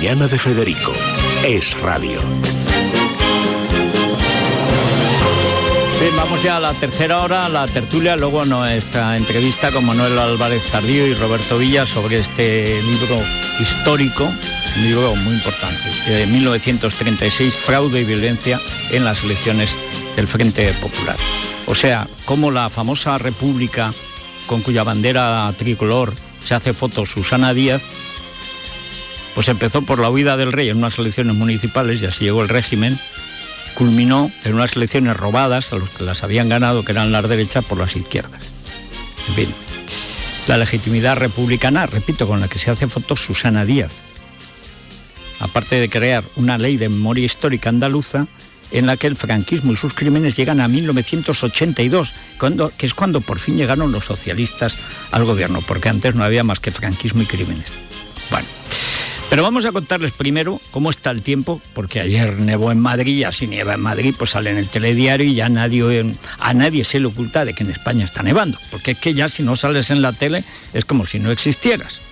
mañana de Federico. Es Radio. Bien, vamos ya a la tercera hora, la tertulia, luego nuestra entrevista con Manuel Álvarez Tardío y Roberto Villa sobre este libro histórico, un libro muy importante, de 1936, Fraude y violencia en las elecciones del Frente Popular. O sea, cómo la famosa república con cuya bandera tricolor se hace foto Susana Díaz, pues empezó por la huida del rey en unas elecciones municipales y así llegó el régimen. Culminó en unas elecciones robadas a los que las habían ganado, que eran las derechas, por las izquierdas. En fin, la legitimidad republicana, repito, con la que se hace foto Susana Díaz, aparte de crear una ley de memoria histórica andaluza en la que el franquismo y sus crímenes llegan a 1982, que es cuando por fin llegaron los socialistas al gobierno, porque antes no había más que franquismo y crímenes. Bueno, pero vamos a contarles primero cómo está el tiempo, porque ayer nevó en Madrid y así nieva en Madrid, pues sale en el telediario y ya a nadie se le oculta de que en España está nevando, porque es que ya si no sales en la tele es como si no existieras.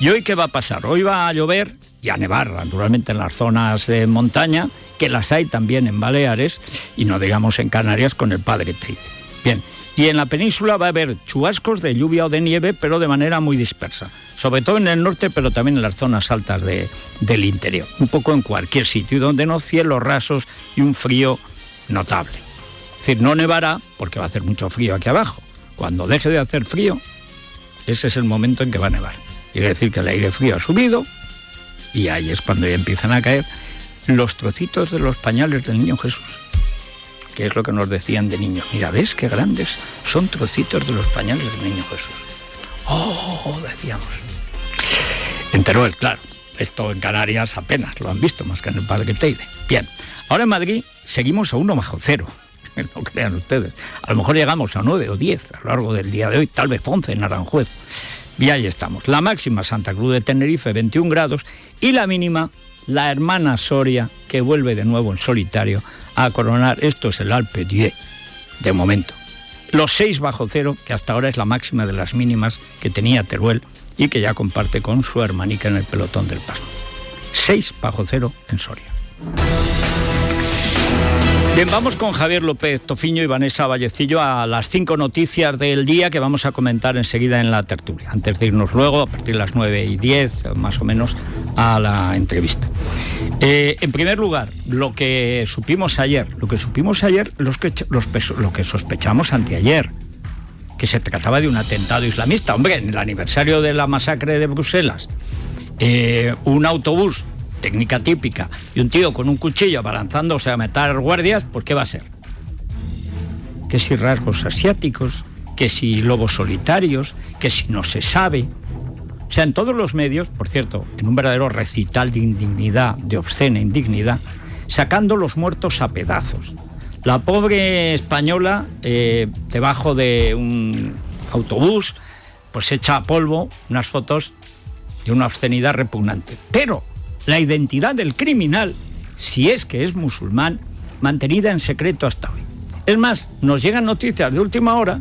¿Y hoy qué va a pasar? Hoy va a llover y a nevar, naturalmente, en las zonas de montaña, que las hay también en Baleares, y no digamos en Canarias con el Padre Teide. Bien, y en la península va a haber chubascos de lluvia o de nieve, pero de manera muy dispersa. Sobre todo en el norte, pero también en las zonas altas del interior. Un poco en cualquier sitio, donde no, cielos rasos y un frío notable. Es decir, no nevará porque va a hacer mucho frío aquí abajo. Cuando deje de hacer frío, ese es el momento en que va a nevar. Quiere decir que el aire frío ha subido y ahí es cuando ya empiezan a caer los trocitos de los pañales del Niño Jesús. Que es lo que nos decían de niños. Mira, ¿ves qué grandes son trocitos de los pañales del Niño Jesús? ¡Oh!, decíamos. En Teruel, claro. Esto en Canarias apenas lo han visto, más que en el Padre Teide. Bien, ahora en Madrid seguimos a 1 bajo cero. No crean ustedes. A lo mejor llegamos a 9 o 10 a lo largo del día de hoy, tal vez 11 en Aranjuez. Y ahí estamos. La máxima, Santa Cruz de Tenerife, 21 grados. Y la mínima, la hermana Soria, que vuelve de nuevo en solitario a coronar. Esto es el Alpe d'Huez, de momento. Los 6 bajo cero, que hasta ahora es la máxima de las mínimas que tenía Teruel y que ya comparte con su hermanica en el pelotón del Pasmo. 6 bajo cero en Soria. Bien, vamos con Javier López Tofiño y Vanessa Vallecillo a las 5 noticias del día que vamos a comentar enseguida en la tertulia, antes de irnos luego, a partir de las 9:10, más o menos, a la entrevista. En primer lugar, lo que supimos ayer, lo que sospechamos anteayer, que se trataba de un atentado islamista. Hombre, en el aniversario de la masacre de Bruselas, un autobús, técnica típica, y un tío con un cuchillo abalanzándose a matar guardias, pues ¿qué va a ser? Que si rasgos asiáticos, que si lobos solitarios, que si no se sabe. O sea, en todos los medios, por cierto, en un verdadero recital de indignidad, de obscena indignidad, sacando los muertos a pedazos. La pobre española, debajo de un autobús, pues echa a polvo unas fotos de una obscenidad repugnante. Pero la identidad del criminal, si es que es musulmán, mantenida en secreto hasta hoy. Es más, nos llegan noticias de última hora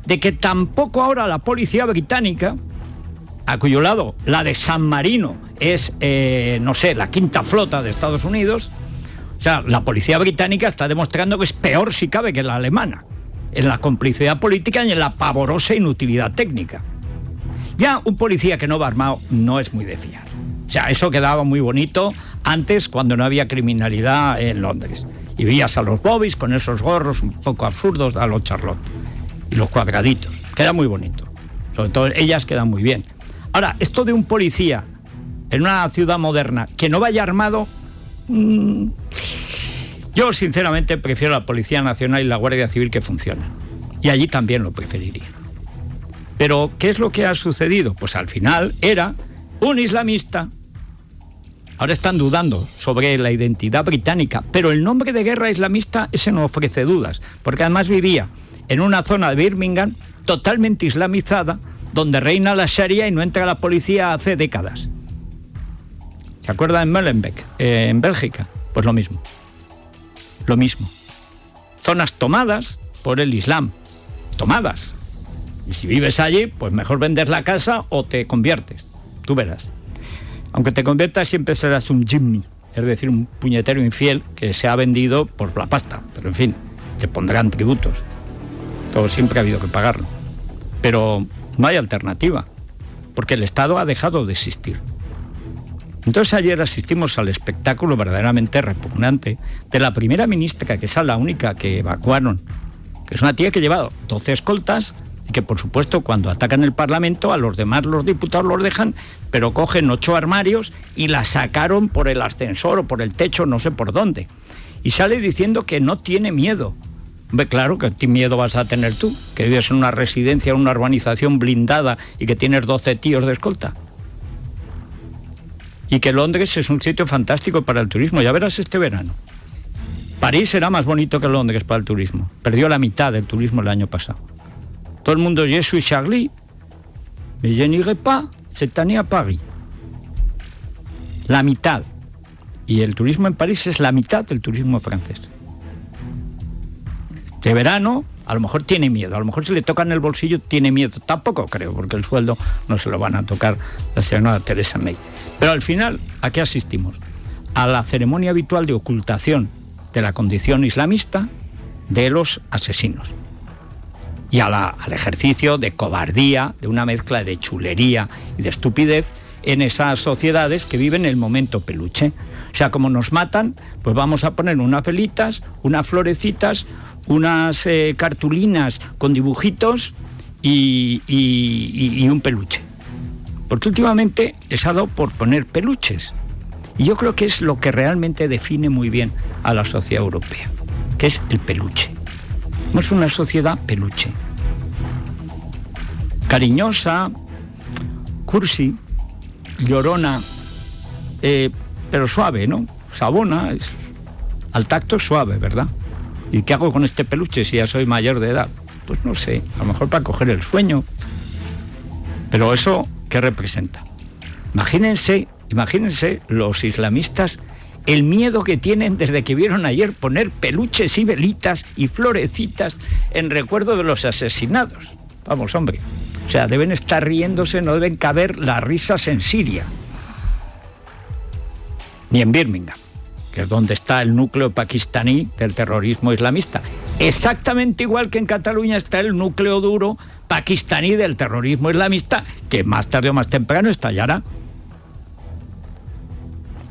de que tampoco ahora la policía británica, a cuyo lado la de San Marino es, la quinta flota de Estados Unidos, o sea, la policía británica está demostrando que es peor si cabe que la alemana, en la complicidad política y en la pavorosa inutilidad técnica. Ya un policía que no va armado no es muy de fiar. O sea, eso quedaba muy bonito antes, cuando no había criminalidad en Londres. Y veías a los bobbies con esos gorros un poco absurdos a los Charlotte. Y los cuadraditos. Queda muy bonito. Sobre todo ellas quedan muy bien. Ahora, esto de un policía en una ciudad moderna que no vaya armado... yo sinceramente prefiero la Policía Nacional y la Guardia Civil que funcionan. Y allí también lo preferiría. Pero, ¿qué es lo que ha sucedido? Pues al final era un islamista. Ahora están dudando sobre la identidad británica, pero el nombre de guerra islamista, ese no ofrece dudas, porque además vivía en una zona de Birmingham totalmente islamizada, donde reina la Sharia y no entra la policía hace décadas. ¿Se acuerda de Molenbeek, en Bélgica? Pues lo mismo. Lo mismo. Zonas tomadas por el Islam. Tomadas. Y si vives allí, pues mejor vendes la casa o te conviertes. Tú verás. Aunque te conviertas siempre serás un Jimmy, es decir, un puñetero infiel que se ha vendido por la pasta. Pero en fin, te pondrán tributos. Todo siempre ha habido que pagarlo. Pero no hay alternativa, porque el Estado ha dejado de existir. Entonces ayer asistimos al espectáculo verdaderamente repugnante de la primera ministra, que es la única que evacuaron, que es una tía que ha llevado 12 escoltas y que, por supuesto, cuando atacan el Parlamento, a los demás los diputados los dejan, pero cogen 8 armarios y la sacaron por el ascensor o por el techo, no sé por dónde. Y sale diciendo que no tiene miedo. Hombre, claro, ¿qué miedo vas a tener tú? Que vives en una residencia, en una urbanización blindada y que tienes 12 tíos de escolta. Y que Londres es un sitio fantástico para el turismo. Ya verás este verano. París será más bonito que Londres para el turismo. Perdió la mitad del turismo el año pasado. Todo el mundo, je suis Charlie, mais je n'irai pas cette année à Paris. La mitad. Y el turismo en París es la mitad del turismo francés. Este verano, a lo mejor tiene miedo, a lo mejor si le tocan el bolsillo tiene miedo. Tampoco creo, porque el sueldo no se lo van a tocar la señora Theresa May. Pero al final, ¿a qué asistimos? A la ceremonia habitual de ocultación de la condición islamista de los asesinos. Y al ejercicio de cobardía, de una mezcla de chulería y de estupidez en esas sociedades que viven el momento peluche. O sea, como nos matan, pues vamos a poner unas velitas, unas florecitas, unas cartulinas con dibujitos y un peluche. Porque últimamente les ha dado por poner peluches. Y yo creo que es lo que realmente define muy bien a la sociedad europea, que es el peluche. Somos una sociedad peluche. Cariñosa, cursi, llorona, pero suave, ¿no? Sabona, al tacto suave, ¿verdad? ¿Y qué hago con este peluche si ya soy mayor de edad? Pues no sé, a lo mejor para coger el sueño. Pero eso, ¿qué representa? Imagínense los islamistas, el miedo que tienen desde que vieron ayer poner peluches y velitas y florecitas en recuerdo de los asesinados. Vamos, hombre. O sea, deben estar riéndose, no deben caber las risas en Siria. Ni en Birmingham, que es donde está el núcleo pakistaní del terrorismo islamista. Exactamente igual que en Cataluña está el núcleo duro pakistaní del terrorismo islamista, que más tarde o más temprano estallará.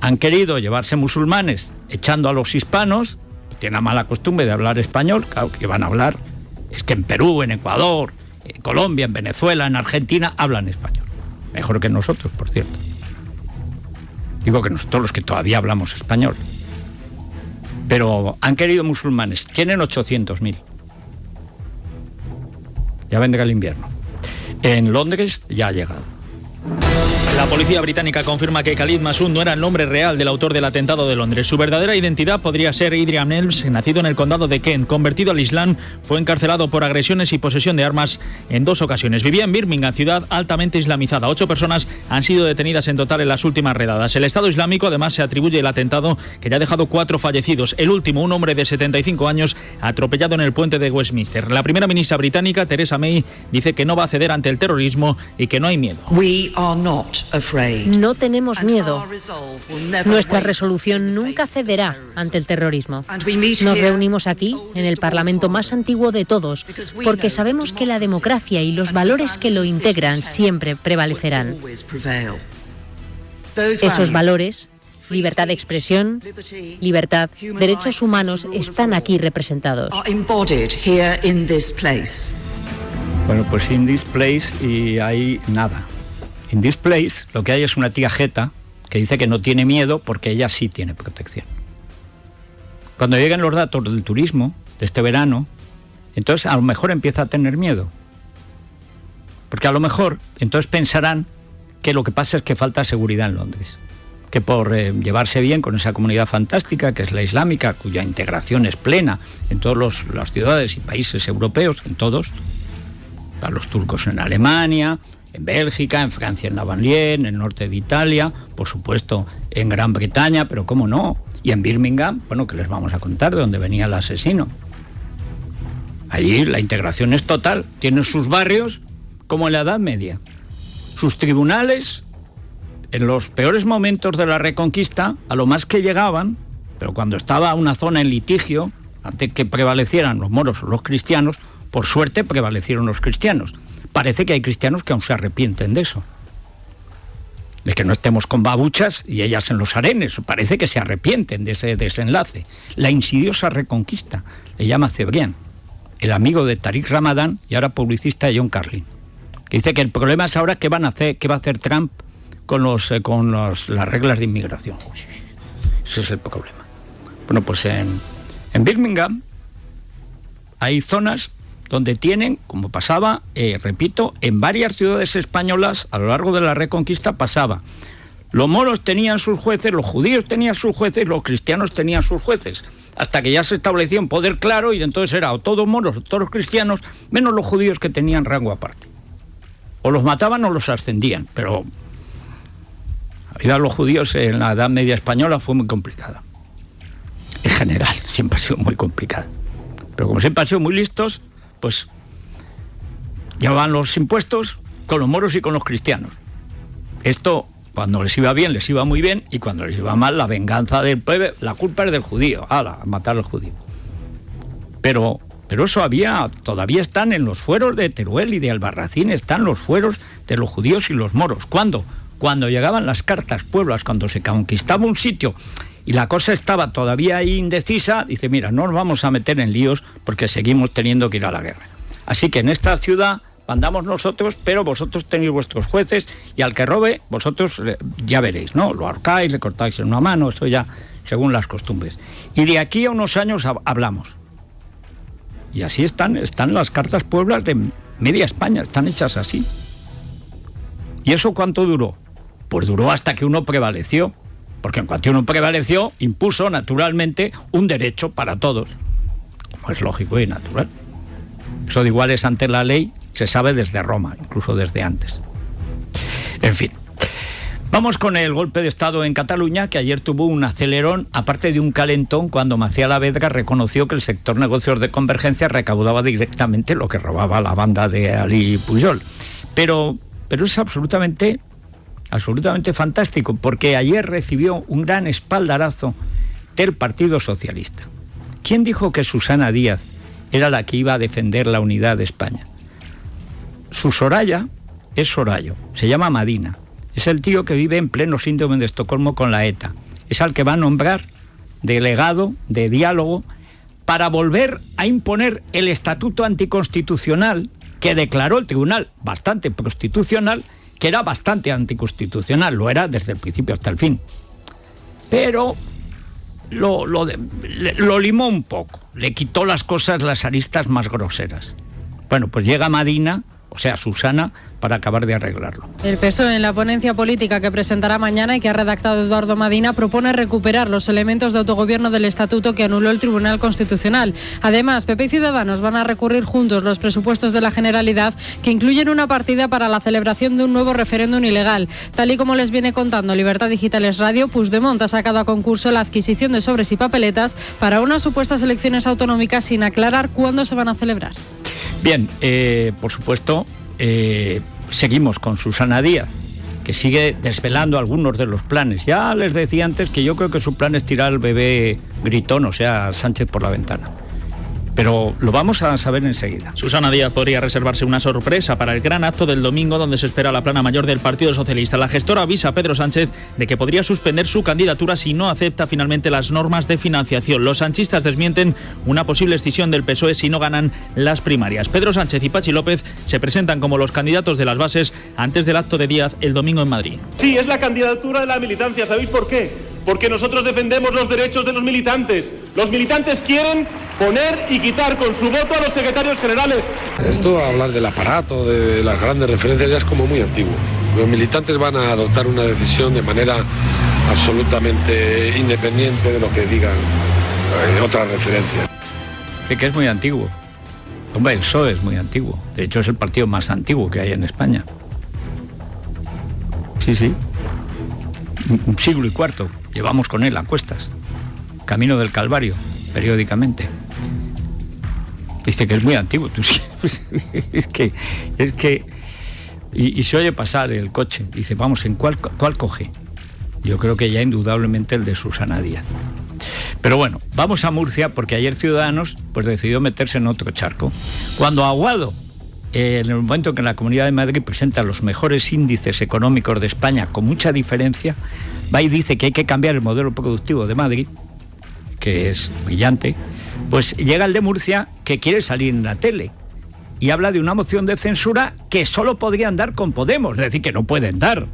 Han querido llevarse musulmanes echando a los hispanos, tienen la mala costumbre de hablar español, claro que van a hablar, es que en Perú, en Ecuador, en Colombia, en Venezuela, en Argentina, hablan español. Mejor que nosotros, por cierto. Digo que nosotros los que todavía hablamos español. Pero han querido musulmanes, tienen 800.000. Ya vendrá el invierno. En Londres ya ha llegado. La policía británica confirma que Khalid Masood no era el nombre real del autor del atentado de Londres. Su verdadera identidad podría ser Adrian Elms, nacido en el condado de Kent. Convertido al Islam, fue encarcelado por agresiones y posesión de armas en 2 ocasiones. Vivía en Birmingham, ciudad altamente islamizada. 8 personas han sido detenidas en total en las últimas redadas. El Estado Islámico además se atribuye el atentado que ya ha dejado 4 fallecidos. El último, un hombre de 75 años, atropellado en el puente de Westminster. La primera ministra británica, Theresa May, dice que no va a ceder ante el terrorismo y que no hay miedo. No tenemos miedo. Nuestra resolución nunca cederá ante el terrorismo. Nos reunimos aquí, en el Parlamento más antiguo de todos, porque sabemos que la democracia y los valores que lo integran siempre prevalecerán. Esos valores, libertad de expresión, libertad, derechos humanos, están aquí representados. Bueno, pues in this place y hay nada. In this place lo que hay es una tía jeta que dice que no tiene miedo porque ella sí tiene protección. Cuando lleguen los datos del turismo de este verano, entonces a lo mejor empieza a tener miedo. Porque a lo mejor entonces pensarán que lo que pasa es que falta seguridad en Londres. Que por llevarse bien con esa comunidad fantástica que es la islámica, cuya integración es plena en todas las ciudades y países europeos, en todos, para los turcos en Alemania, en Bélgica, en Francia, en la Banlieue, en el norte de Italia, por supuesto en Gran Bretaña, pero cómo no, y en Birmingham, bueno, que les vamos a contar de dónde venía el asesino. Allí la integración es total, tienen sus barrios como en la Edad Media, sus tribunales en los peores momentos de la Reconquista, a lo más que llegaban, pero cuando estaba una zona en litigio, antes que prevalecieran los moros o los cristianos, por suerte prevalecieron los cristianos. Parece que hay cristianos que aún se arrepienten de eso. De que no estemos con babuchas y ellas en los arenes. Parece que se arrepienten de ese desenlace. La insidiosa Reconquista, le llama Cebrián, el amigo de Tariq Ramadan y ahora publicista de John Carlin, que dice que el problema es ahora qué va a hacer Trump con las reglas de inmigración. Ese es el problema. Bueno, pues en Birmingham hay zonas donde tienen, como pasaba, repito, en varias ciudades españolas a lo largo de la Reconquista pasaba. Los moros tenían sus jueces, los judíos tenían sus jueces, los cristianos tenían sus jueces, hasta que ya se establecía un poder claro y entonces era o todos moros o todos cristianos, menos los judíos que tenían rango aparte. O los mataban o los ascendían, pero la vida de los judíos en la Edad Media española fue muy complicada. En general, siempre ha sido muy complicada. Pero como siempre han sido muy listos, pues llevaban los impuestos con los moros y con los cristianos. Esto, cuando les iba bien, les iba muy bien, y cuando les iba mal, la venganza del pueblo, la culpa es del judío, a matar al judío. Pero eso todavía están en los fueros de Teruel y de Albarracín, están los fueros de los judíos y los moros. ¿Cuándo? Cuando llegaban las cartas pueblas, cuando se conquistaba un sitio y la cosa estaba todavía ahí indecisa, dice, mira, no nos vamos a meter en líos porque seguimos teniendo que ir a la guerra. Así que en esta ciudad mandamos nosotros, pero vosotros tenéis vuestros jueces y al que robe, vosotros ya veréis, ¿no? Lo ahorcáis, le cortáis en una mano, eso ya según las costumbres. Y de aquí a unos años hablamos. Y así están las cartas pueblas de media España, están hechas así. ¿Y eso cuánto duró? Pues duró hasta que uno prevaleció. Porque en cuanto uno prevaleció, impuso naturalmente un derecho para todos, como es lógico y natural. Eso de iguales ante la ley se sabe desde Roma, incluso desde antes. En fin, vamos con el golpe de Estado en Cataluña, que ayer tuvo un acelerón, aparte de un calentón, cuando Macià Lavedra reconoció que el sector negocios de Convergencia recaudaba directamente lo que robaba la banda de Ali Pujol. Pero es absolutamente fantástico, porque ayer recibió un gran espaldarazo del Partido Socialista. ¿Quién dijo que Susana Díaz era la que iba a defender la unidad de España? Su Soraya es Sorallo, se llama Madina. Es el tío que vive en pleno síndrome de Estocolmo con la ETA. Es al que va a nombrar delegado de diálogo para volver a imponer el estatuto anticonstitucional que declaró el tribunal bastante constitucional, que era bastante anticonstitucional, lo era desde el principio hasta el fin. Pero lo limó un poco, le quitó las aristas más groseras. Bueno, pues llega Madina, o sea, Susana, para acabar de arreglarlo. El PSOE, en la ponencia política que presentará mañana y que ha redactado Eduardo Madina, propone recuperar los elementos de autogobierno del Estatuto que anuló el Tribunal Constitucional. Además, PP y Ciudadanos van a recurrir juntos los presupuestos de la Generalidad, que incluyen una partida para la celebración de un nuevo referéndum ilegal. Tal y como les viene contando Libertad Digitales Radio, Puigdemont ha sacado a concurso la adquisición de sobres y papeletas para unas supuestas elecciones autonómicas sin aclarar cuándo se van a celebrar. Bien, por supuesto, seguimos con Susana Díaz, que sigue desvelando algunos de los planes. Ya les decía antes que yo creo que su plan es tirar al bebé gritón, o sea, Sánchez por la ventana. Pero lo vamos a saber enseguida. Susana Díaz podría reservarse una sorpresa para el gran acto del domingo, donde se espera la plana mayor del Partido Socialista. La gestora avisa a Pedro Sánchez de que podría suspender su candidatura si no acepta finalmente las normas de financiación. Los sanchistas desmienten una posible escisión del PSOE si no ganan las primarias. Pedro Sánchez y Patxi López se presentan como los candidatos de las bases antes del acto de Díaz el domingo en Madrid. Sí, es la candidatura de la militancia. ¿Sabéis por qué? Porque nosotros defendemos los derechos de los militantes. Los militantes quieren poner y quitar con su voto a los secretarios generales. Esto, hablar del aparato, de las grandes referencias, ya es como muy antiguo. Los militantes van a adoptar una decisión de manera absolutamente independiente de lo que digan otras referencias. Dice que es muy antiguo. Hombre, el PSOE es muy antiguo. De hecho, es el partido más antiguo que hay en España. Sí. Un siglo y cuarto llevamos con él a cuestas. Camino del Calvario, periódicamente. Dice que es muy antiguo. Es que y se oye pasar el coche. Dice, vamos, ¿en cuál coge? Yo creo que ya indudablemente el de Susana Díaz. Pero bueno, vamos a Murcia, porque ayer Ciudadanos pues decidió meterse en otro charco. Cuando Aguado, en el momento que la Comunidad de Madrid presenta los mejores índices económicos de España con mucha diferencia, va y dice que hay que cambiar el modelo productivo de Madrid, que es brillante, pues llega el de Murcia, que quiere salir en la tele y habla de una moción de censura que solo podrían dar con Podemos, es decir, que no pueden dar.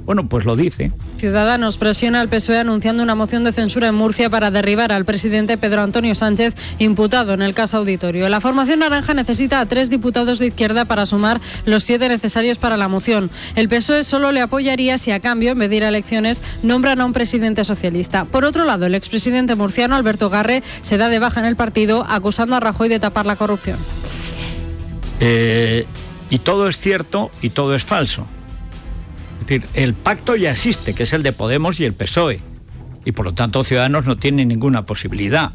Bueno, pues lo dice. Ciudadanos presiona al PSOE anunciando una moción de censura en Murcia para derribar al presidente Pedro Antonio Sánchez, imputado en el caso Auditorio. La formación naranja necesita a 3 diputados de izquierda para sumar los 7 necesarios para la moción. El PSOE solo le apoyaría si a cambio, en vez de ir a elecciones, nombran a un presidente socialista. Por otro lado, el expresidente murciano Alberto Garre se da de baja en el partido, acusando a Rajoy de tapar la corrupción. Y todo es cierto y todo es falso. Es decir, el pacto ya existe, que es el de Podemos y el PSOE, y por lo tanto Ciudadanos no tiene ninguna posibilidad.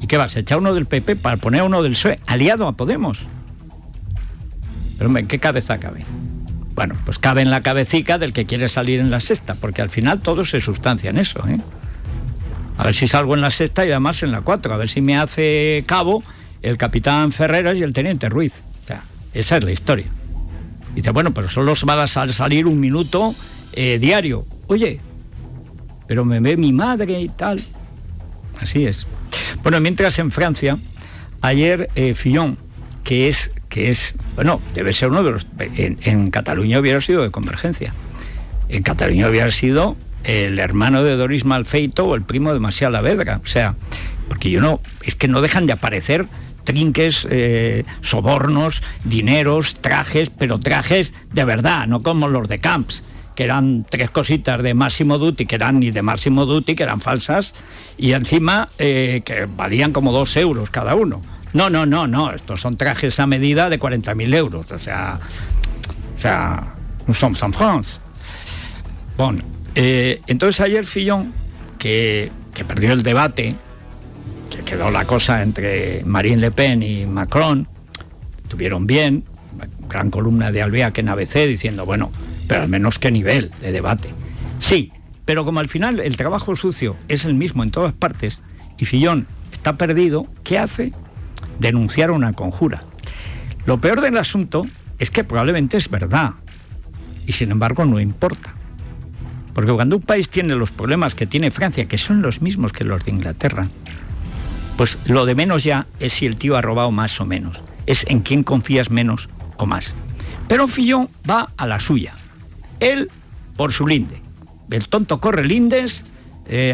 ¿Y qué vas a echar uno del PP para poner a uno del PSOE aliado a Podemos? Pero hombre, ¿en qué cabeza cabe? Bueno, pues cabe en la cabecica del que quiere salir en la sexta, porque al final todo se sustancia en eso, ¿eh? A ver si salgo en la sexta y además en la 4, a ver si me hace cabo el capitán Ferreras y el teniente Ruiz. O sea, esa es la historia. Dice, bueno, pero solo va a salir un minuto diario. Oye, pero me ve mi madre y tal. Así es. Bueno, mientras en Francia, ayer Fillon, que es, bueno, debe ser uno de los... En Cataluña hubiera sido de Convergencia. En Cataluña hubiera sido el hermano de Doris Malfeito o el primo de Macià Lavedra. O sea, porque es que no dejan de aparecer trinques, sobornos, dineros, trajes, pero trajes de verdad, no como los de Camps, que eran 3 cositas de Massimo Dutti, que eran ni de Massimo Dutti, que eran falsas, y encima que valían como 2 euros cada uno. No, estos son trajes a medida de 40.000 euros, o sea, nous sommes en France. Bueno, entonces ayer Fillon, que perdió el debate, que quedó la cosa entre Marine Le Pen y Macron, estuvieron bien, gran columna de Albiac en ABC diciendo, bueno, pero al menos qué nivel de debate. Sí, pero como al final el trabajo sucio es el mismo en todas partes y Fillon está perdido, ¿qué hace? Denunciar una conjura. Lo peor del asunto es que probablemente es verdad y sin embargo no importa. Porque cuando un país tiene los problemas que tiene Francia, que son los mismos que los de Inglaterra, pues lo de menos ya es si el tío ha robado más o menos. Es en quién confías menos o más. Pero Fillon va a la suya. Él por su linde. El tonto corre lindes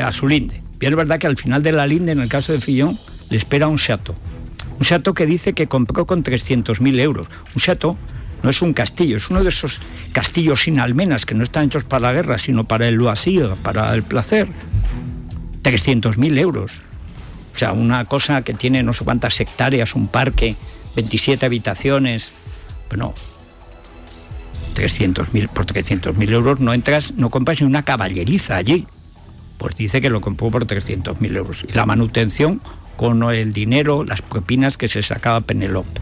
a su linde. Y es verdad que al final de la linde, en el caso de Fillon, le espera un chateau. Un chateau que dice que compró con 300.000 euros. Un chateau no es un castillo, es uno de esos castillos sin almenas que no están hechos para la guerra, sino para el loisir, para el placer. 300.000 euros. O sea, una cosa que tiene no sé cuántas hectáreas, un parque, 27 habitaciones. Bueno, 300.000, por 300.000 euros no compras ni una caballeriza allí. Pues dice que lo compró por 300.000 euros. Y la manutención con el dinero, las propinas que se sacaba Penelope.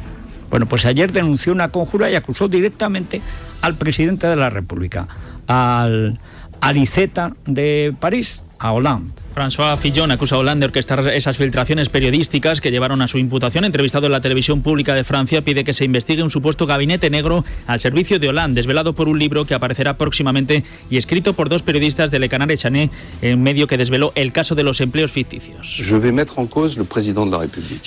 Bueno, pues ayer denunció una conjura y acusó directamente al presidente de la República, al Iceta de París, a Hollande. François Fillon acusa a Hollande de orquestar esas filtraciones periodísticas que llevaron a su imputación. Entrevistado en la televisión pública de Francia, pide que se investigue un supuesto gabinete negro al servicio de Hollande, desvelado por un libro que aparecerá próximamente y escrito por 2 periodistas de Le Canard Enchaîné, en medio que desveló el caso de los empleos ficticios.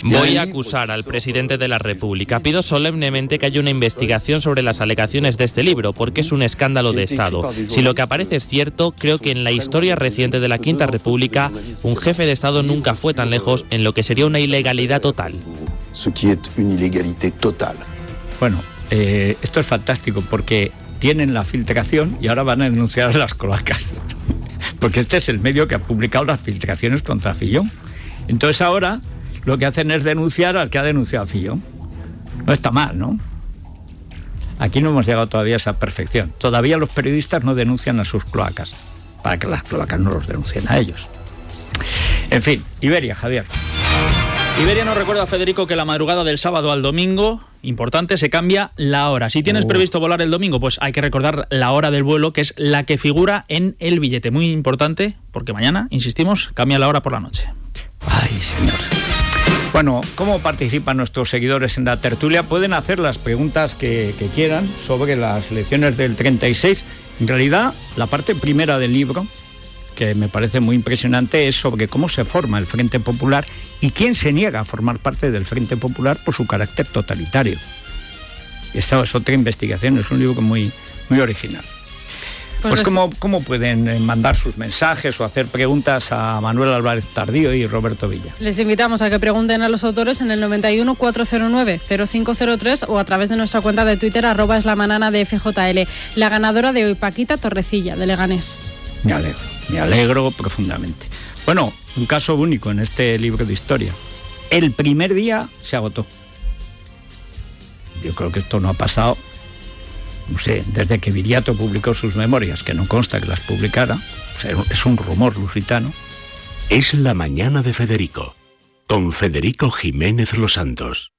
Voy a acusar al presidente de la República. Pido solemnemente que haya una investigación sobre las alegaciones de este libro, porque es un escándalo de Estado. Si lo que aparece es cierto, creo que en la historia reciente de la Quinta República, un jefe de Estado nunca fue tan lejos en lo que sería una ilegalidad total. Bueno, esto es fantástico porque tienen la filtración y ahora van a denunciar a las cloacas. Porque este es el medio que ha publicado las filtraciones contra Fillon. Entonces ahora lo que hacen es denunciar al que ha denunciado a Fillon. No está mal, ¿no? Aquí no hemos llegado todavía a esa perfección. Todavía los periodistas no denuncian a sus cloacas, para que las cloacas no los denuncien a ellos. En fin, Iberia, Javier. Iberia nos recuerda, Federico, que la madrugada del sábado al domingo importante, se cambia la hora. Si tienes previsto volar el domingo, pues hay que recordar la hora del vuelo, que es la que figura en el billete. Muy importante, porque mañana, insistimos, cambia la hora por la noche. Ay, señor. Bueno, ¿cómo participan nuestros seguidores en la tertulia? Pueden hacer las preguntas que quieran sobre las elecciones del 36. En realidad, la parte primera del libro, que me parece muy impresionante, es sobre cómo se forma el Frente Popular y quién se niega a formar parte del Frente Popular por su carácter totalitario. Esta es otra investigación, es un libro muy, muy original. Pues ¿cómo pueden mandar sus mensajes o hacer preguntas a Manuel Álvarez Tardío y Roberto Villa? Les invitamos a que pregunten a los autores en el 91 409 0503 o a través de nuestra cuenta de Twitter @eslamanana de FJL. La ganadora de hoy, Paquita Torrecilla, de Leganés. Me alegro profundamente. Bueno, un caso único en este libro de historia. El primer día se agotó. Yo creo que esto no ha pasado, no sé, desde que Viriato publicó sus memorias, que no consta que las publicara. O sea, es un rumor lusitano. Es la mañana de Federico, con Federico Jiménez Los Santos.